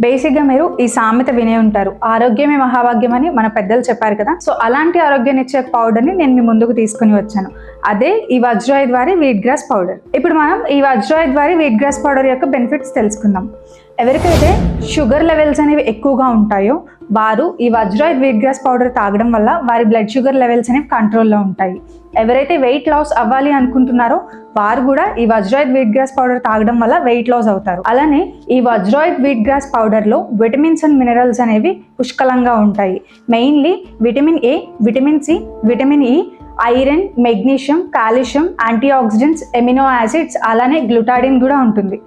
బేసిక్గా మీరు ఈ సామెత వినే ఉంటారు, ఆరోగ్యమే మహాభాగ్యం అని మన పెద్దలు చెప్పారు కదా. సో అలాంటి ఆరోగ్యాన్ని ఇచ్చే పౌడర్ని నేను మీ ముందుకు తీసుకుని వచ్చాను. అదే ఈ వజ్రాయుద్వారి వీట్ గ్రాస్ పౌడర్. ఇప్పుడు మనం ఈ వజ్రాయుద్వారి వీట్ గ్రాస్ పౌడర్ యొక్క బెనిఫిట్స్ తెలుసుకుందాం. ఎవరికైతే షుగర్ లెవెల్స్ అనేవి ఎక్కువగా ఉంటాయో వారు ఈ వజ్రాయుద్ వీట్ గ్రాస్ పౌడర్ తాగడం వల్ల వారి బ్లడ్ షుగర్ లెవెల్స్ అనేవి కంట్రోల్లో ఉంటాయి. ఎవరైతే వెయిట్ లాస్ అవ్వాలి అనుకుంటున్నారో వారు కూడా ఈ వజ్రాయుద్ వీట్ గ్రాస్ పౌడర్ తాగడం వల్ల వెయిట్ లాస్ అవుతారు. అలానే ఈ వజ్రాయుద్ వీట్ గ్రాస్ పౌడర్లో విటమిన్స్ అండ్ మినరల్స్ అనేవి పుష్కలంగా ఉంటాయి. Mainly vitamin A, vitamin C, vitamin E, iron, magnesium, calcium, antioxidants, amino acids, అలానే గ్లూటాడిన్ కూడా ఉంటుంది.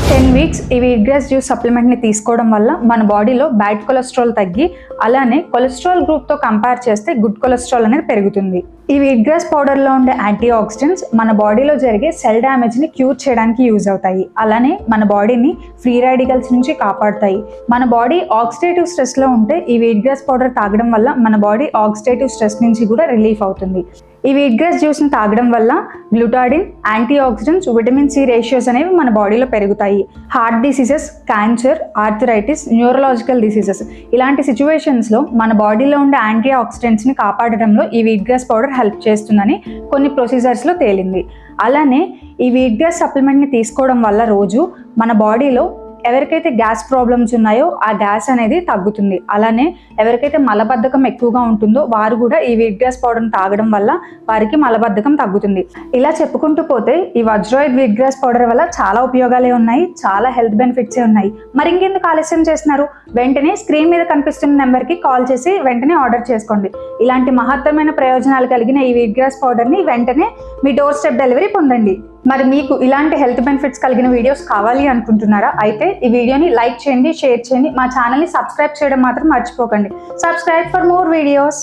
10 వీక్స్ ఈ వీట్ గ్రాస్ జ్యూస్ సప్లిమెంట్ని తీసుకోవడం వల్ల మన బాడీలో బ్యాడ్ కొలెస్ట్రాల్ తగ్గి అలానే కొలెస్ట్రాల్ గ్రూప్తో కంపేర్ చేస్తే గుడ్ కొలెస్ట్రాల్ అనేది పెరుగుతుంది. ఈ వీట్ గ్రాస్ పౌడర్లో ఉండే యాంటీ ఆక్సిడెంట్స్ మన బాడీలో జరిగే సెల్ డ్యామేజ్ని క్యూర్ చేయడానికి యూజ్ అవుతాయి. అలానే మన బాడీని ఫ్రీ రాడికల్స్ నుంచి కాపాడుతాయి. మన బాడీ ఆక్సిడేటివ్ స్ట్రెస్లో ఉంటే ఈ వీట్ గ్రాస్ పౌడర్ తాగడం వల్ల మన బాడీ ఆక్సిడేటివ్ స్ట్రెస్ నుంచి కూడా రిలీఫ్ అవుతుంది. ఈ వీట్ గ్రాస్ జ్యూస్ని తాగడం వల్ల glutathione, antioxidants, vitamin C ratios అనేవి మన బాడీలో పెరుగుతాయి. Heart diseases, cancer, arthritis, neurological diseases ఇలాంటి సిచ్యువేషన్స్లో మన బాడీలో ఉండే యాంటీ ఆక్సిడెంట్స్ని కాపాడడంలో ఈ వీట్ గ్రాస్ పౌడర్ హెల్ప్ చేస్తుందని కొన్ని ప్రొసీజర్స్లో తేలింది. అలానే ఈ వీట్ గ్రాస్ సప్లిమెంట్ని తీసుకోవడం వల్ల రోజు మన బాడీలో ఎవరికైతే గ్యాస్ ప్రాబ్లమ్స్ ఉన్నాయో ఆ గ్యాస్ అనేది తగ్గుతుంది. అలానే ఎవరికైతే మలబద్ధకం ఎక్కువగా ఉంటుందో వారు కూడా ఈ వీట్ గ్రాస్ పౌడర్ని తాగడం వల్ల వారికి మలబద్ధకం తగ్గుతుంది. ఇలా చెప్పుకుంటూ పోతే ఈ వజ్రాయుద్ వీట్ గ్రాస్ పౌడర్ వల్ల చాలా ఉపయోగాలే ఉన్నాయి, చాలా హెల్త్ బెనిఫిట్సే ఉన్నాయి. మరి ఇంకెందుకు ఆలస్యం చేస్తున్నారు? వెంటనే స్క్రీన్ మీద కనిపిస్తున్న నెంబర్కి కాల్ చేసి వెంటనే ఆర్డర్ చేసుకోండి. ఇలాంటి మహత్తరమైన ప్రయోజనాలు కలిగిన ఈ వీట్ గ్రాస్ పౌడర్ని వెంటనే మీ డోర్ స్టెప్ డెలివరీ పొందండి. మరి మీకు ఇలాంటి హెల్త్ బెనిఫిట్స్ కలిగిన వీడియోస్ కావాలి అనుకుంటున్నారా? అయితే ఈ వీడియోని లైక్ చేయండి, షేర్ చేయండి. మా ఛానల్ని సబ్స్క్రైబ్ చేయడం మాత్రం మర్చిపోకండి. Subscribe for more videos.